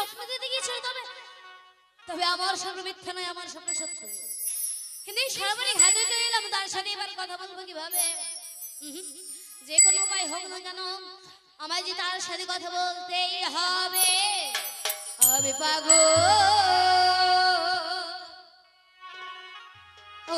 স্বপ্ন দিতে গিয়েছিল, তবে তবে আমার স্বপ্ন মিথ্যা নয়, আমার স্বপ্ন সত্য। কিন্তু এই সর্বরে হাতে এলাম, তার সাথে এবার কথা বলবো কিভাবে? যে কোনো উপায় হোক না কেন আমায় যে তার সাথে কথা বলতেই হবে। আমি পাগল ও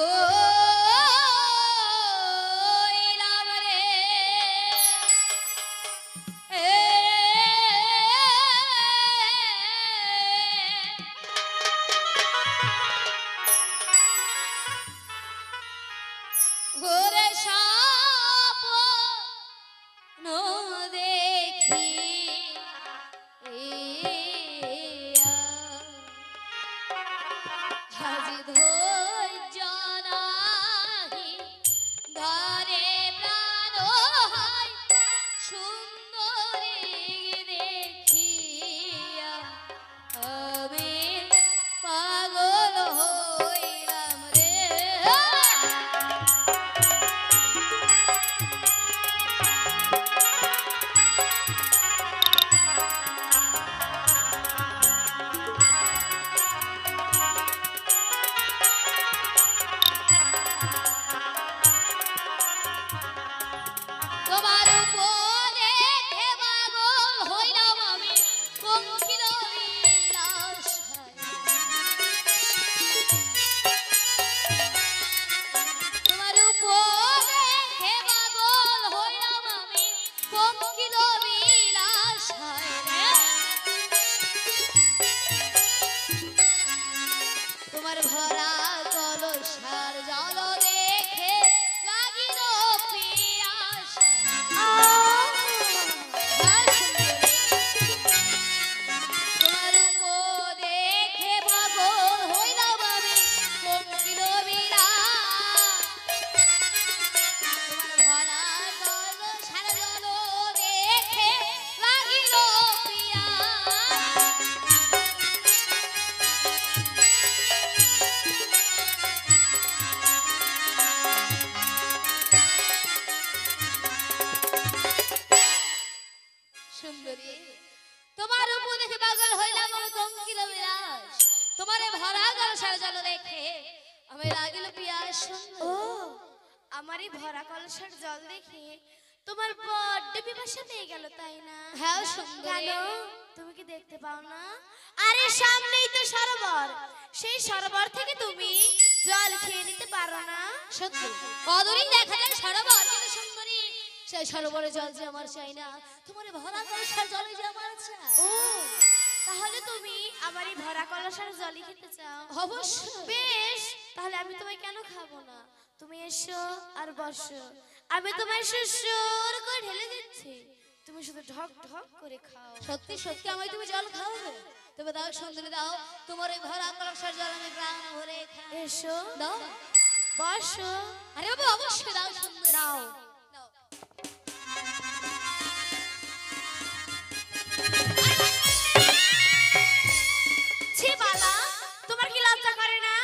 আমারই ভরা কলসের জল দেখে তোমার বড্ড পিপাসা পেয়ে গেল, তাই না? হ্যাঁ সুন্দরী, তুমি কি দেখতে পাও না? আরে সামনেই তো সরোবর, সেই সরোবর থেকে তুমি জল খেয়ে নিতে পারো না? সত্যি কদরই দেখা যায় সরোবর, কিন্তু সুন্দরী সেই সরোবরে জল যে আমার চাই না, তোমার ভরা কলসের জল যে আমার চাই। ও তাহলে তুমি আমারই ভরা কলসের জলই খেতে চাও? অবশ্যই। বেশ, তাহলে আমি তোমায় কেন খাবো না? তুমি এসো আর বসো, আমি তোমায় সুর করে ঢেলে দিচ্ছি, তুমি শুধু ঢক ঢক করে খাও। সত্যি সত্যি আমায় তুমি জল খাওয়াবে? তবে দাও সুন্দরী, দাও তোমার এই ভরা কলসের জল আমি প্রাণ ভরে খাই। এসো, দাও, বসো। আরে বাবা অবশ্যই দাও সুন্দরী, দাও। ছি বালা, তোমার কি লজ্জা করে না?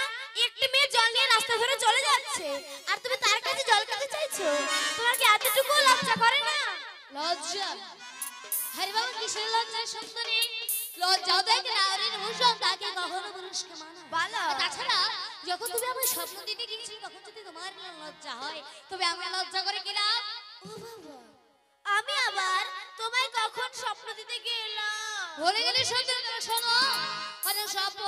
একটি মেয়ে জল নিয়ে রাস্তা ধরে চলে যাচ্ছে আর তুমি তার কাছে জল খেতে চাইছো? তোমার কি এতটুকু লজ্জা করে না? লজ্জা? আরে বাবা কিসের লজ্জা সুন্দরী? লজ্জা দেখ নারীর ভূষণ, তাকে কখনো পুরুষকে মানা। বালা, তাছাড়া যখন তুমি আমার স্বপ্ন দিতে গিয়েছি তখন যদি তোমার লজ্জা হয়, তবে আমি লজ্জা করে গেলাম? ও বাবা, আমি আবার তোমায় কখন স্বপ্ন দিতে গেলাম? বলে গেলে সুন্দরী, তুমি শোনো। আরে স্বপ্ন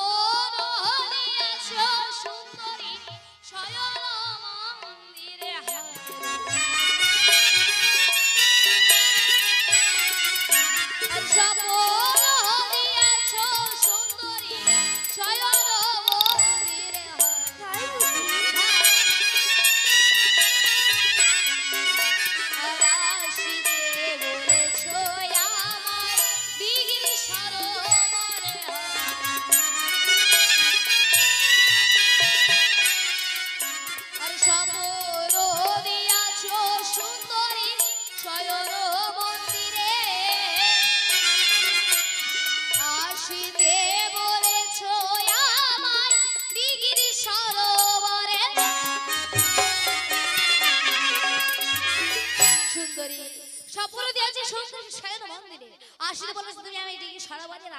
হইয়াছো সুন্দরী শয়ন মন্দিরে আর স্বপ্ন হইয়াছো সুন্দরী শয়ন মন্দিরে তাই বুঝি?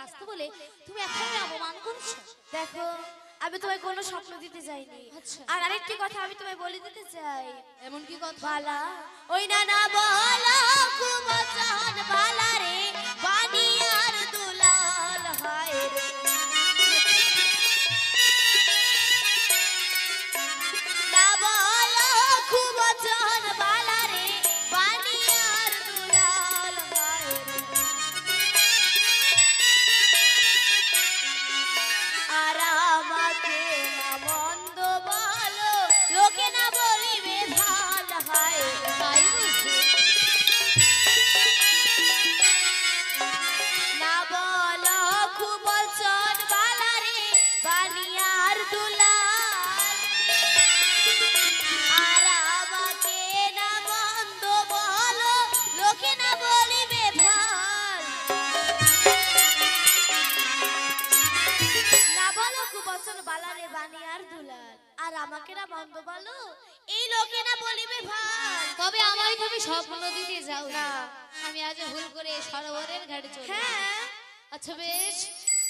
আসতে বলে তুমি এখন অপমান করছো। দেখো আমি তোমায় কোনো স্বপ্ন দিতে যাইনি। আচ্ছা। আর আরেকটি কথা আমি তোমায় বলে দিতে চাই। এমন কি কথা? বালা ওই না না বলা কুমচান বালা রে বানিয়ার দুলাল হায় রে না বলা কুমচান বালা রে বানিয়ার দুলাল হায় রে আর আমাকে না মন্দ বলো লোকে না বলিবে ভাল হায় রে তাই বুঝি। না বলো খুব চন বালা রে বানিয়ার দুলাল আর আমাকে না মন্দ বলো লোকে না বলিবে ভাল না বলো খুব চন বালা রে বানিয়ার দুলাল আর আমাকে না মন্দ বলো এই লোকে না বলিবে ভাল তবে আমায় তুমি স্বপ্ন দিতে যাও না। না। আমি আজ ভুল করে সরোবরের ঘাটে চলে এসেছি। হ্যাঁ আচ্ছা বেশ,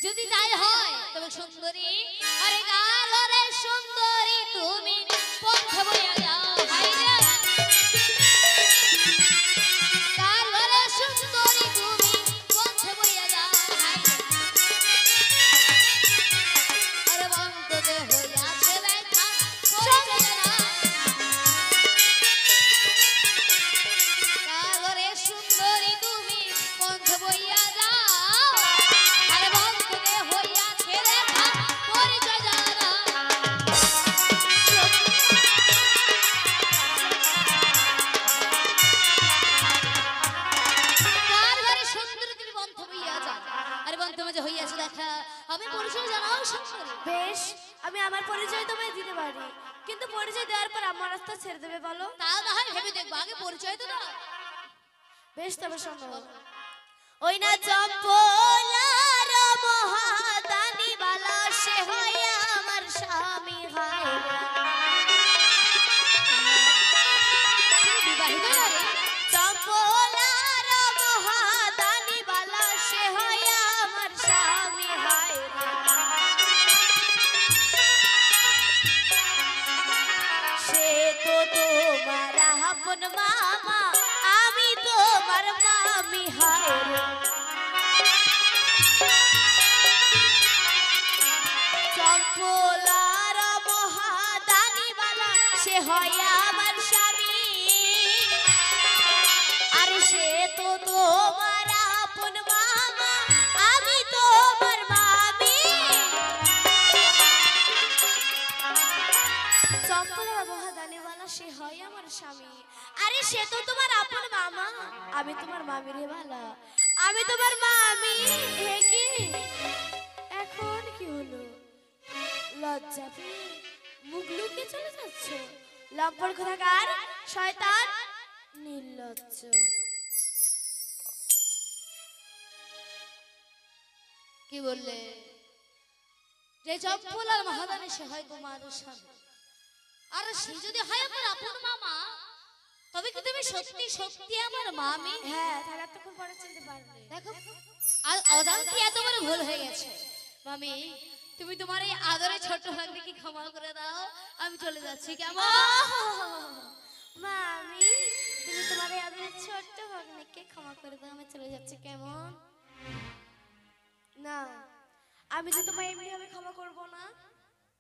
যদি তাই হয় তবে সুন্দরী, আরে গালরে সুন্দরী তুমি পথ বইয়া যাও হাইরে। গালরে সুন্দরী তুমি পথ বইয়া যাও হাইরে। আরে বন্ধতে হইয়াছে ব্যথা পরিচয় না। গালরে সুন্দরী তুমি পথ বইয়া যাও, আরে বন্ধতে হইয়াছে ব্যথা পরিচয় জানা। কার ঘরে সুন্দরী তুমি বন্ধ বইয়া যাও, আরে বন্ধ মাঝে হইয়াছে দেখা, আমি পরিচয় জানাও সুন্দরী। বেশ আমি আমার পরিচয় তোমায় দিতে পারি, কিন্তু পরিচয় দেওয়ার পর আমার রাস্তা ছেড়ে দেবে বলো? তা না হয় ভেবে দেখবো, আগে পরিচয় তো দাও। বেশ তবে শোনো, ওই না চম্পলার মহাদানি বালা সে হয় আমার স্বামী হায় রে। তুমি বিবাহিত নারী? চম্পলার মহাদানি বালা সে হয় আমার স্বামী হায় রে। সে তো তোমার আপন মামা আমি তোমার মামি হায় রে। চম্পলার মহাদানি বালা সে হয় আমার স্বামী আর সে তো তোমার আপন মামা আমি তোমার মামি। চম্পলার মহাদানি বালা সে হয় আমার স্বামী আরে সে তো তোমার আপন মামা আমি তোমার মামি রে বালা আমি তোমার মামি। হে কি এখন কি হলো? লজ্জা পেয়ে মুখ লুকিয়ে চলে যাচ্ছ? লম্পট কোথাকার শয়তান নির্লজ্জ। কি বললে? যে চম্পলার মহাদানি সে হয় তোমার স্বামী, আর সে যদি হয় আমার আপন মামা, তবে কি তুমি সত্যি সত্যি আমার মামি? হ্যাঁ তাহলে এতক্ষণ পরে চিনতে পারবে। দেখো আর অজান্তে এত বড় ভুল হয়ে গেছে। মামি তুমি তোমার এই আদরে ছোট ভাগ্নিকে ক্ষমা করে দাও, আমি চলে যাচ্ছি। কেমন? মামি তুমি তোমার এই আদরের ছোট্ট ভাগ্নিকে ক্ষমা করে দাও, আমি চলে যাচ্ছি। কেমন? না আমি যে তোমায় এমনি ভাবে ক্ষমা করব না।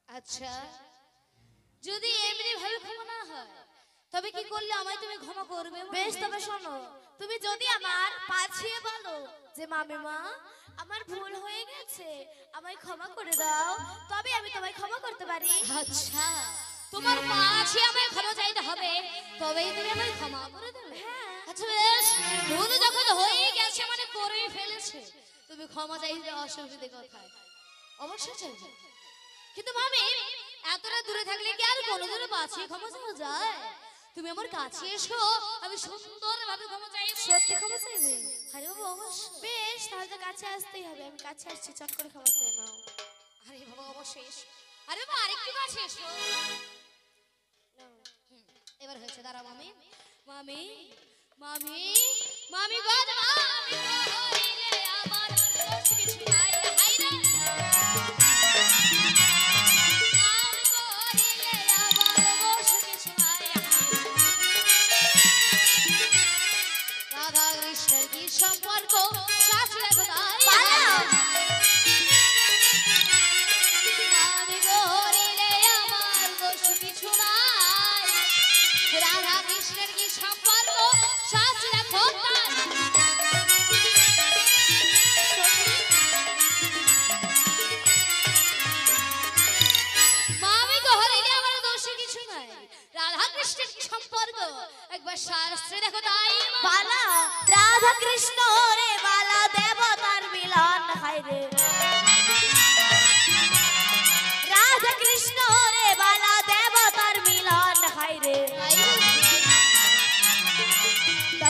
আচ্ছা যদি এমনি ভাবে ক্ষমা না হয়, তবে কি করলে আমায় তুমি ক্ষমা করবে? বেশ তবে শোনো, তুমি যদি আমার পাছিয়ে বলো যে মামিমা আমার ভুল হয়ে গেছে আমায় ক্ষমা করে দাও, তবে আমি তোমায় ক্ষমা করতে পারি। আচ্ছা তোমার পাছে আমায় ক্ষমা চাইতে হবে, তবেই তুমি আমায় ক্ষমা করে দেবে? হ্যাঁ। আচ্ছা বেশ, ভুল যখন হয়ে গেছে মানে করেই ফেলেছে, তুমি ক্ষমা চাইতে অসুবিধে কোথায়? অবশ্যই চাইবে, কিন্তু মামি এতটা দূরে থাকলে কি আর কোনোদিনও পাছে ক্ষমা চাওয়া যায়? তুমি আমার কাছে এসো, আমি সুন্দরভাবে ক্ষমা চাইবো। সত্যি ক্ষমা চাইবে? আরে বাবা অবশ্যই। বেশ তাহলে তো কাছে আসতেই হবে। আমি কাছে আসছি, চট করে ক্ষমা চেয়ে নাও। আরে বাবা অবশ্যই এসো। আরে বাবা আরেকটু কাছে এসো। এবার হয়েছে, দাঁড়া মামি। মামি মামি মামি গো, মামি গো, হইলে আমার দোষ কিছু নাই।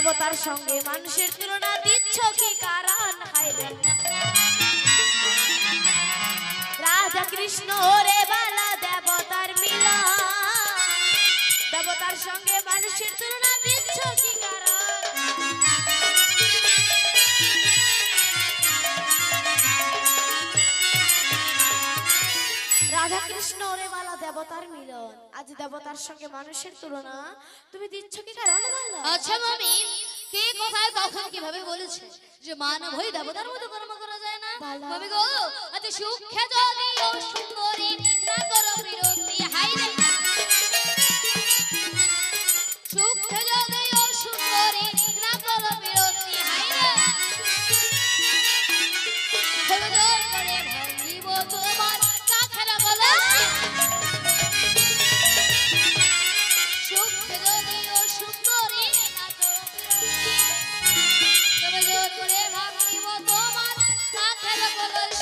দেবতার সঙ্গে মানুষের তুলনা দিচ্ছ কি কারণ? হায়রে রাধা কৃষ্ণ রে বালা দেবতার মিলন, দেবতার সঙ্গে মানুষের তুলনা দিচ্ছ কি কারণ? রাধা কৃষ্ণ রে বালা দেবতার মিলন, আজ দেবতার সঙ্গে মানুষের তুলনা তুমি দিচ্ছ কি কারণ? বলো। আচ্ছা মামি, কে কোথায় কখন কিভাবে বলেছে যে মানব হই দেবতার মতো কর্ম করা যায় না? বালা। মামি গো, আজ সুখে যদি ও সুন্দরী না করো বিরতি, হাই রে সুখে যদি ও সুন্দরী না করো বিরতি, হাই রে হেবে জোর করে ভাঙিব তোমার কাখের গলায়। সুখে যদি ও সুন্দরী না করো বিরতি, হেবে জোর করে ভাঙিব তোমার কাখের গলায়।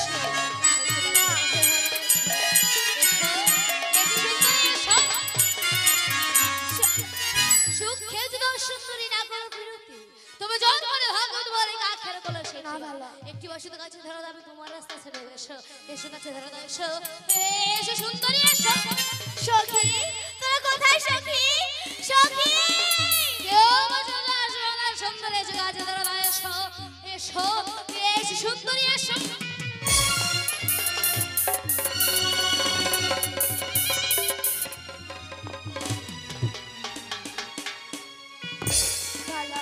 সুখে যদি ও সুন্দরী না করো বিরতি, তবে জোর করে ভাঙিব তোমার এই কাখের গলায়। না বালা। একটি বসত কাছে ধরো দাবি তোমার রাস্তা ছেড়ে এসো, এসো কাছে ধরো দাও, এসো এসো সুন্দরী এসো। সখী তোরা কোথায়? সখী সখী কেউ বসে না, আসো না, সুন্দরী এসো কাছে ধরো দাও, এসো এসো এসো সুন্দরী এসো। বালা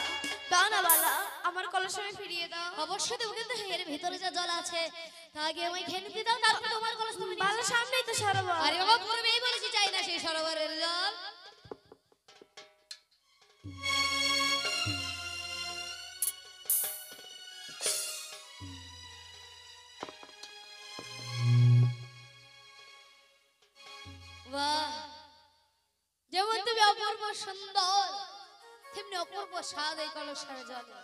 দাও না বালা, আমার কলস আমি ফিরিয়ে দাও। অবশ্যই দেবো, কিন্তু এর ভিতরে যা জল আছে তা আগে আমায় খেয়ে নিতে দাও, তারপর তোমার কলস তুমি নিয়ে বালা যাও। সামনেই তো সরোবর। আরে বাবা, পূর্বেই বলেছি চাই না সেই সরোবরের জল। বাহ, যেমন তুমি অপূর্ব সুন্দর, তেমনি অপূর্ব স্বাদ এই কলসের জলে।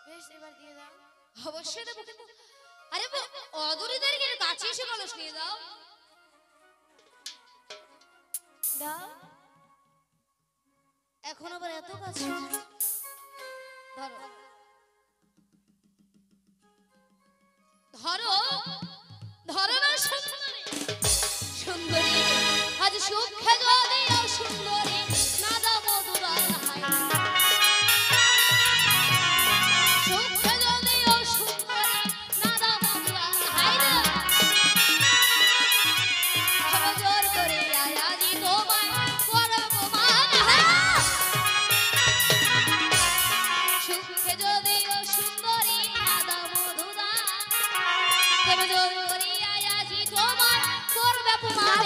বেশ এবার দিয়ে দাও। অবশ্যই দেবো, কিন্তু আরে অদূরীদের কাছে এসে কলস নিয়ে যাও। দাও। এখন আবার এত কাছে ধরো ধরো ধরো না সুন্দরী, সুন্দরী আজ সুখে যদি ও সুন্দরী না দাও মধুরার হাই। সুখে যদি ও সুন্দরী না দাও মধুরার হাই রে, তবে জোর করে আজি তোমায় করব মান হাই। সুখে যদি ও সুন্দরী না দাও মধুরার, তবে জোর করে আজি তোমায় করবে অপমান।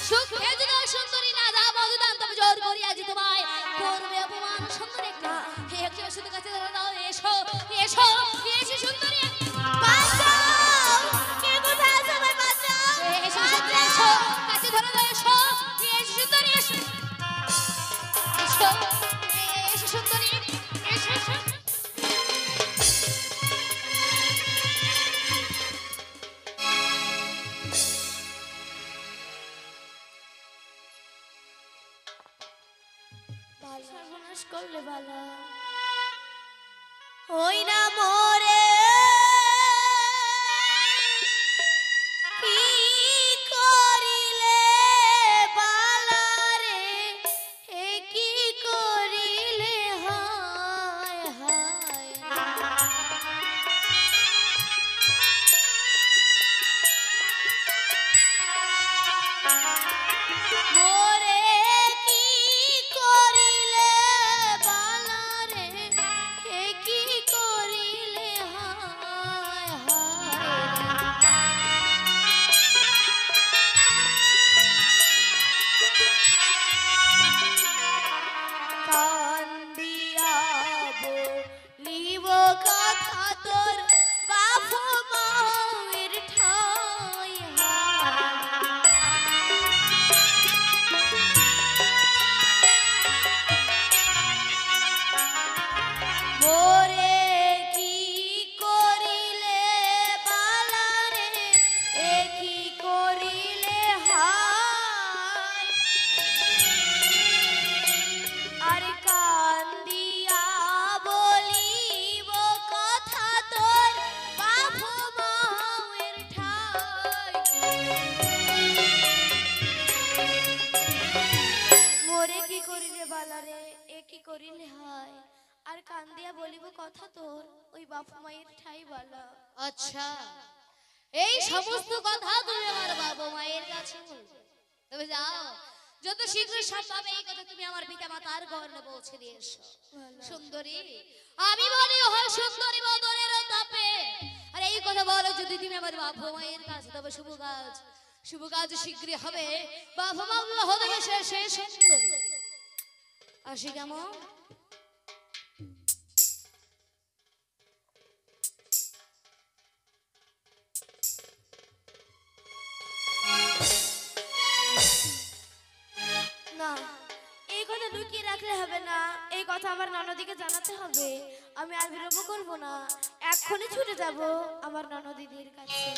সুখে যদি ও সুন্দরী না দাও মধুদান, তবে জোর করে আজি তোমায় করবে অপমান। সুন্দরী একটু শুধু কাছে ধরে দাও, এসো এসো এসো সুন্দরী, বাঁচাও! কে কোথায় আছে? আমায় বাঁচাও! এসো সুন্দরী, এসো কাছে ধরে দাও, এসো এসো সুন্দরী, এসো এসো এসো সুন্দরী, এসো এসো। বালা সর্বনাশ করলে বালা। ওই না মোরে কি করিলে বালা রে, এ কি করিলে হায় হায়। মোরে কি করিলে বালা রে, এ কি করিলে হায় হায়। কান্দিয়া বলিব কথা তোর বাপ মায়ের ঠাই হায়। মোরে কি করিলে বালা রে, এ কি করিলে কাঁদে এ কি করিলে হয়, আর কান্দিয়া বলিব কথা তোর ওই বাপু মায়ের ঠাই বলা। আচ্ছা, এই সমস্ত কথা তুমি আমার বাবা মায়ের কাছে বলবে। তবে যাও, যত শীঘ্র সম্ভব এই কথা তুমি আমার পিতা মাতার গর্ণে পৌঁছে দিয়ে এসো। সুন্দরী, আমি বলি হয় সুন্দরী বদনের তাপে, আর এই কথা বলো যদি তুমি আমার বাবা মায়ের কাছে, তবে শুভ কাজ শীঘ্রই হবে। বাবা মা হবে সে সুন্দরী। আসি কেমন? না, এই কথা লুকিয়ে রাখলে হবে না, এই কথা আমার ননদিকে জানাতে হবে। আমি আর বিলম্ব করবো না, এক্ষুনি ছুটে যাব আমার ননদিদির কাছে।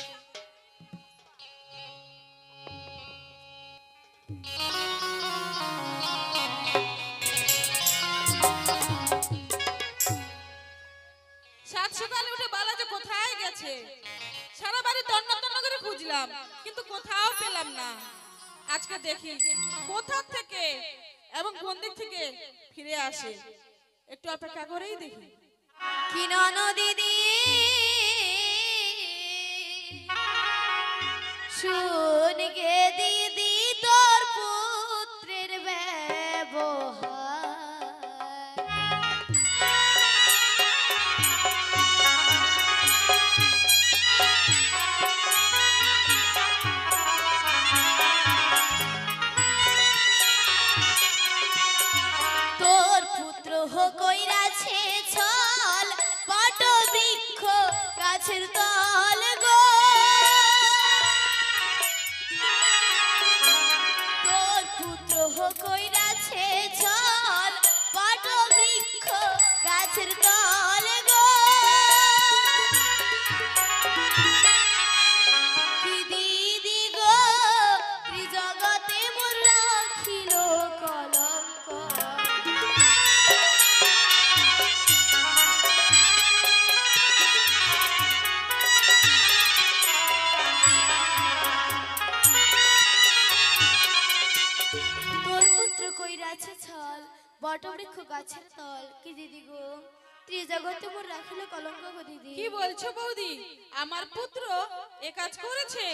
সাত সকালে উঠে বালা যে কোথায় গেছে, সারা বাড়ি তন্ন তন্ন করে খুঁজলাম, কিন্তু কোথাও পেলাম না। আজকে দেখি কোথা থেকে এবং কোন দিক থেকে ফিরে আসে, একটু অপেক্ষা করেই দেখি। কি ননদিদি শুন গে দিদি তোর পুত্রের ব্যবহার, তোর পুত্র কইরাছে ছল বট বৃক্ষ গাছের তল গো, তোর পুত্র কইরাছে ছল বট বৃক্ষ গাছের তল গো, কি দিদি গো ত্রিজগতে মোর রাখিল কলঙ্ক, তোর পুত্র কইরাছে ছল বটবৃক্ষ গাছের তল, কি দিদি গো ত্রিজগতে মোর রাখিল কলঙ্ক গো দিদি। কি বলছো বৌদি, আমার পুত্র এ কাজ করেছে?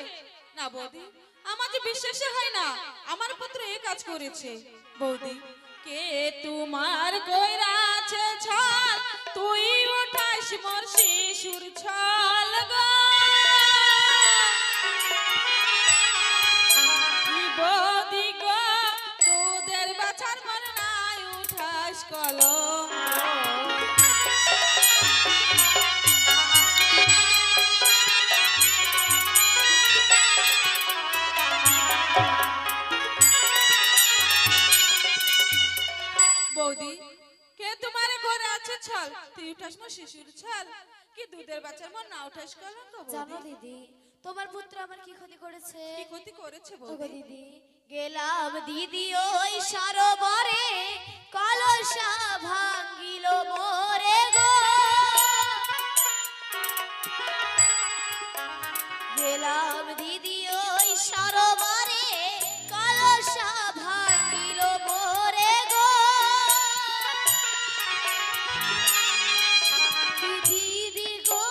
না বৌদি, আমার যে বিশ্বাস হয় না আমার পুত্র এ কাজ করেছে। বৌদি, কে তোমার কইরাছে ছল, তুই উঠাইস মোর শিশুর ছল গো, কি বৌদি গো দুধের বাছার মন নাই উঠাইস কলঙ্ক। বৌদি, কে তোমার ঘরে আছে ছল, তুই উঠাস মোর শিশুর ছল, কি দুধের বাচ্চার মন না উঠাস কলঙ্ক। জানো বৌদি, দিদি তোমার পুত্র আমার কি ক্ষতি করেছে? কি ক্ষতি করেছে ওগো বৌদি? দিদি গেলাম দিদি ওই সরোবরে কলসা ভাঙ্গিল মোরে গো, গেলাম দিদি ওই সরোবরে কলসা ভাঙ্গিল মোরে গো, দিদি গো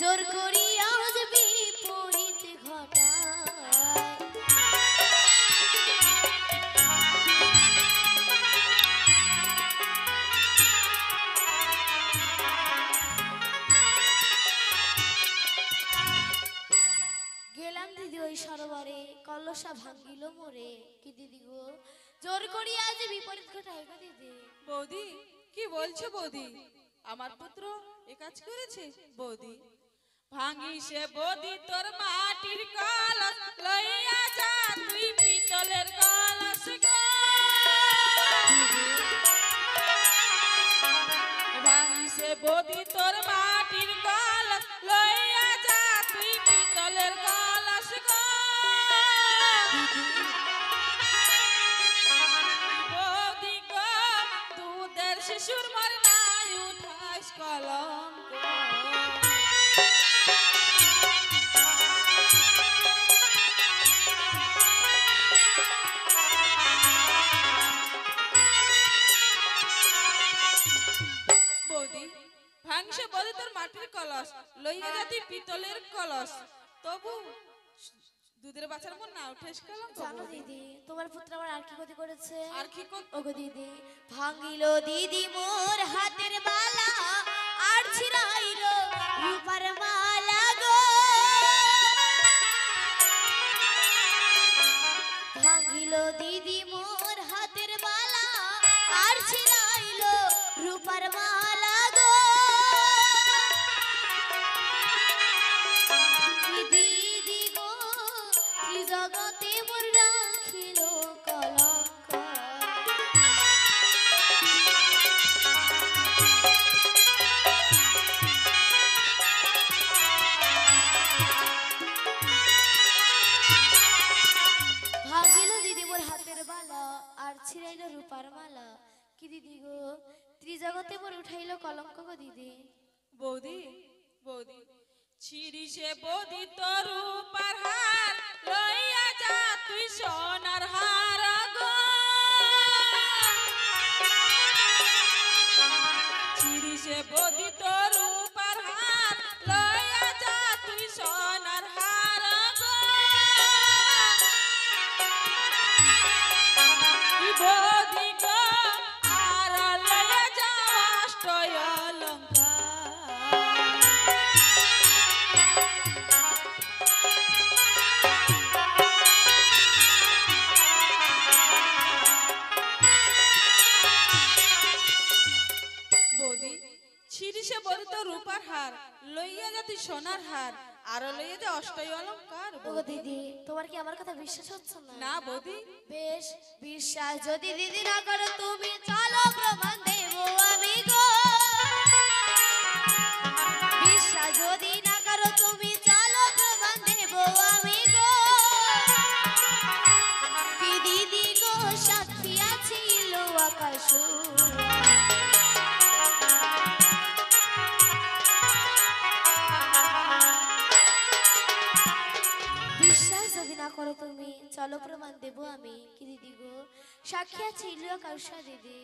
জোর করিয়া আজ বিপরীত ঘটায়, গেলাম দিদি ওই সরোবরে কলসা ভাঙ্গিল মোরে, কি দিদি গো জোর করিয়া আজ বিপরীত ঘটায় গো দিদি। বৌদি, কি বলছো বৌদি, আমার পুত্র এ কাজ করেছে? বৌদি, ভাঙি সে বৌদি তোর মাটির কলস, লইয়া যা তুই পিতলের কলস গো, ভাঙি সে বৌদি তোর মাটির কলস, লইয়া যা তুই পিতলের কলস গো, বৌদি গো দুধের শিশুর মর নাই উঠাস কলঙ্ক। ভাঙিসে বলে তোর মাটির কলস, লইয়া যাতি পিতলের কলস, তবু দুধের বাছার মন না উঠে কলঙ্ক। জানো দিদি, তোমার পুত্র আমার আর কি ক্ষতি করেছে? আর কি ওগো দিদি, ভাঙিল দিদি মোর হাতের বালা, আর ছিড়াইল রূপার মালা গো। ভাঙিল দিদি মোর হাতের বালা, আর ছিড়াইল রূপার মালা গো। দিদি গো, ত্রিজগতে মোর রাখিল কলঙ্ক। ভাঙিল দিদি মোর হাতের বালা, আর ছিড়াইল রূপার মালা। কি দিদি গো, ত্রিজগতে মোর উঠাইল কলঙ্ক গো দিদি। বৌদি, বৌদি, ছিড়িসে বৌদি তোর রূপার হার, লইয়া যা তুই সোনার হার গো। ছিড়িসে বৌদি তোর রূপার হার, লইয়া যা তুই সোনার হার গো। বৌদি গো, আর লইয়া যা অষ্টয় অলঙ্কার। বৌদি, ছিড়িসে বৌদি তোর রূপার হার, লইয়া যা তুই সোনার হার, আর লইয়া যা অষ্টয় অলঙ্কার। ওগো দিদি, তোমার কি আমার কথা বিশ্বাস হচ্ছে না? না বৌদি, বেশ, বিশ্বাস যদি দিদি না করো তুমি চলো প্রমাণ দেব আমি গো। বিশ্বাস যদি না করো তুমি চলো প্রমাণ দেব আমি গো। কি দিদি গো, সাক্ষী আছিল আকাশ। বিশ্বাস যদি না করো তুমি চলো প্রমাণ দেব আমি। কি দিদি গো, সাক্ষী ছিল কাউসা দিদি।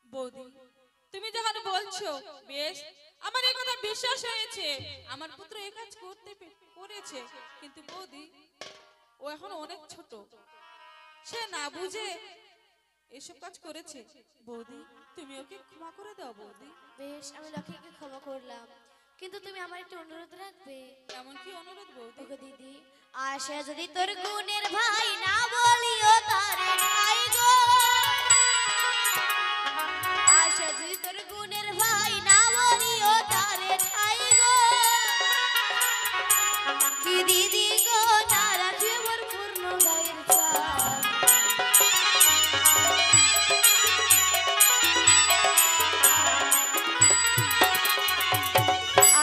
বৌদি, তুমি যখন বলছো বেশ, আমার এই কথা বিশ্বাস হয়েছে। আমার পুত্র এই কাজ করেছে, কিন্তু বৌদি ও এখন অনেক ছোট, সে না বুঝে এসব কাজ করেছে। বৌদি, তুমি ওকে ক্ষমা করে দাও বৌদি। বেশ, আমি লক্ষ্মীকে ক্ষমা করলাম, কিন্তু তুমি আমার একটা অনুরোধ রাখবে। এমন কি অনুরোধ বৌদি? ওগো দিদি, আশা যদি তোর গুণের ভাই না বলিও তারে ঠাই গো। আশা যদি তোর গুণের ভাই না বলিও তারে ঠাই গো। কি দিদি গো, না রাখবে মোর পূর্ণ গায়ের চাল।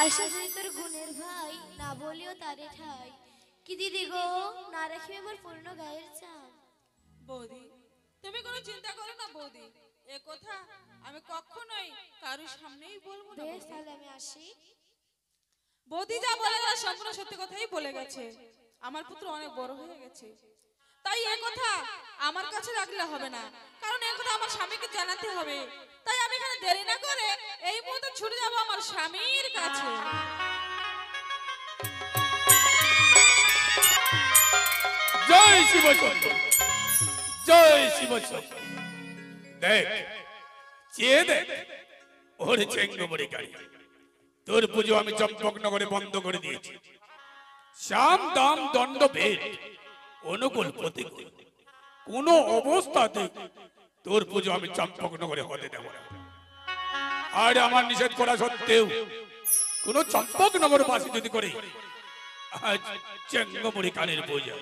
আশা যদি তোর গুণের ভাই না বলিও তারে ঠাই। কি দিদি গো, না রাখবে মোর পূর্ণ গায়ের চাল। বৌদি, তুমি কোনো চিন্তা করো না বৌদি, এ কথা আমি কখনোই কারোর সামনেই বলবো না। বেশ, তাহলে আমি আসি। বৌদি যা বলে গেছে সম্পূর্ণ সত্যি কথাই বলে গেছে। আমার পুত্র অনেক বড় হয়ে গেছে, তাই এই কথা আমার কাছে রাখলে হবে না, কারণ এই কথা আমার স্বামীকে জানাতে হবে। তাই আমি এখানে দেরি না করে এই মুহূর্তে ছুটে যাব আমার স্বামীর কাছে। জয় শিবচন্দ্র, জয় শিবচন্দ্র। দেখ, চেয়ে দেখ, ওর চেঙ্গমরি গাড়ি। তোর পুজো আমি চম্পকনগরে বন্ধ করে দিয়েছি। সাম দাম দণ্ড ভেদ, অনুকূল প্রতিকূল, কোন অবস্থাতে তোর পুজো আমি চম্পকনগরে হতে দেব না। আর আমার নিষেধ করা সত্ত্বেও কোন চম্পকনগর বাসী যদি করে আজ চেঙ্গমরি কানের পূজা,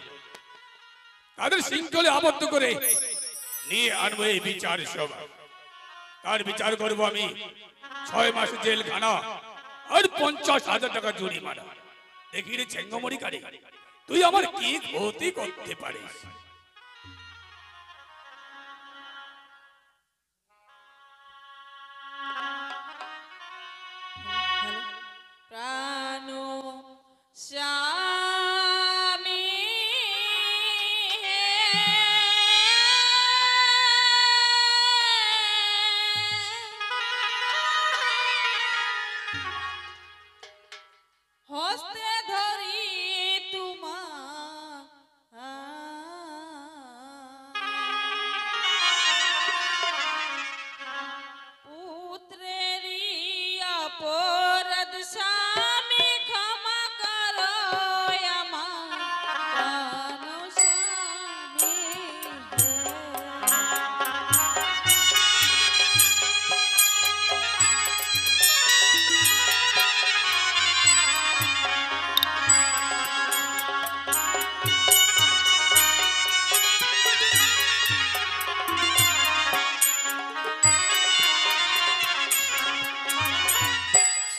তাদের শৃঙ্খলে আবদ্ধ করে নিয়ে আনবো এই বিচার সভা। তার বিচার করবো আমি 6 মাস জেলখানা আর 50,000 টাকা জরিমানা। দেখি রে চেঙ্গমরি কানে, তুই আমার কি ক্ষতি করতে পারিস? প্রাণ স্বামী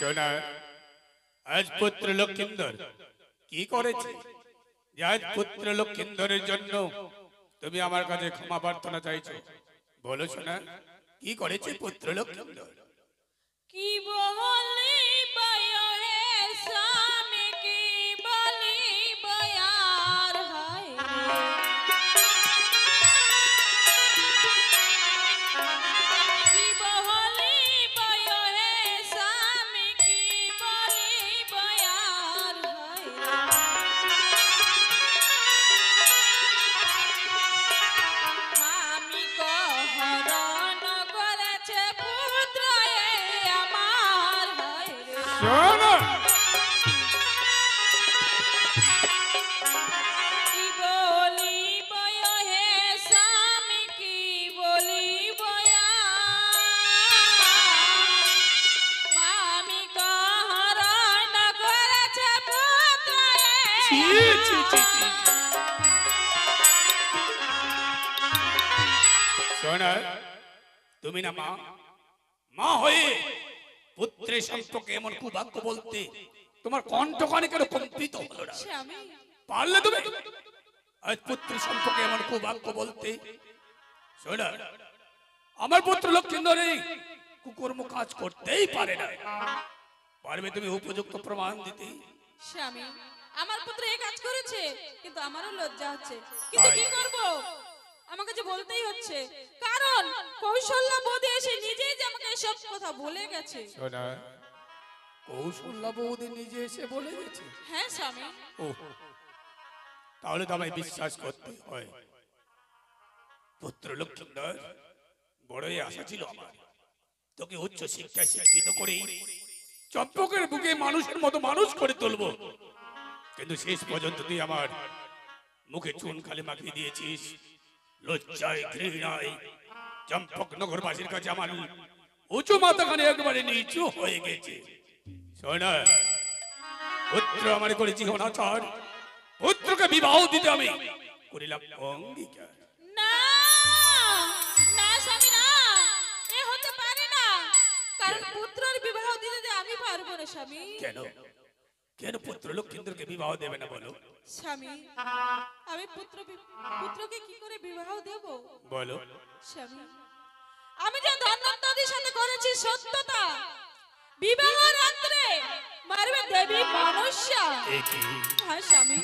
শোনা, আজ পুত্র লক্ষিন্দর কি করেছে যে আজ পুত্র লক্ষিন্দরের জন্য তুমি আমার কাছে ক্ষমা প্রার্থনা চাইছো? বলো শোনা, কি করেছে পুত্র লক্ষিন্দর? কি বলি বয়রে স্বামী, কি বলি বয়ার হায় কি বলি বয়রে স্বামী, কি বলি বয়ার মামি কহরণ করেছে পুত্র আমার শোনা, কি বলি বয় হে স্বামী, কি বলি বয়া মামি কহরণ করেছে পুত্র ছি, ছি, ছি, ছি। শোনা, তুমি না মা, মা হয়ে পুত্রের সম্পর্কে এমন কুবাক্য বলতে তোমার কণ্ঠখানি কেন কম্পিত হলো না? স্বামী পারলে তুমি আজ পুত্রের সম্পর্কে এমন কুবাক্য বলতে? শোনা, আমার পুত্র লক্ষিন্দর এই কুকর্ম কাজ করতেই পারে না। পারবে তুমি উপযুক্ত প্রমাণ দিতে? স্বামী আমার পুত্র এই কাজ করেছে, কিন্তু আমারও লজ্জা হচ্ছে, কিন্তু কি করব, আমাকে যে বলতেই হচ্ছে, কারণ কৌশল্যা বৌদি এসে নিজেই যে আমাকে সব কথা বলে গেছে। শোনা, কৌশল্যা বৌদি নিজে এসে বলে গেছে? হ্যাঁ স্বামী। ও, তাহলে তো আমায় বিশ্বাস করতে হয়। পুত্র লক্ষিন্দর, বড়ই আশা ছিল আমার তোকে উচ্চ শিক্ষায় শিক্ষিত করে চম্পকের বুকে মানুষের মতো মানুষ করে তুলবো, কিন্তু শেষ পর্যন্ত তুই আমার মুখে চুন খালি মাখিয়ে দিয়েছিস। লজ্জায় ঘৃণায় চম্পক নগরবাসীর কাছে আমার উঁচু মাথাখানে একবারে নিচু হয়ে গেছে। শোনা, পুত্র আমার করেছি অনাচার, পুত্রকে বিবাহ দিতে আমি করিলাম অঙ্গীকার। না না স্বামী না, এ হতে পারে না, কারণ পুত্রের বিবাহ দিতে যে আমি পারবো না স্বামী। কেন কেন পুত্র লক্ষিন্দরকে বিবাহ দেবে না বলো? স্বামী আমি পুত্রকে কি করে বিবাহ দেব বলো। স্বামী, আমি যে ধন্বন্তরীর সাথে করেছি সত্যতা, বিবাহ রাত্রে মারবে দেবী মনুষ্য। এ কি? হ্যাঁ স্বামী।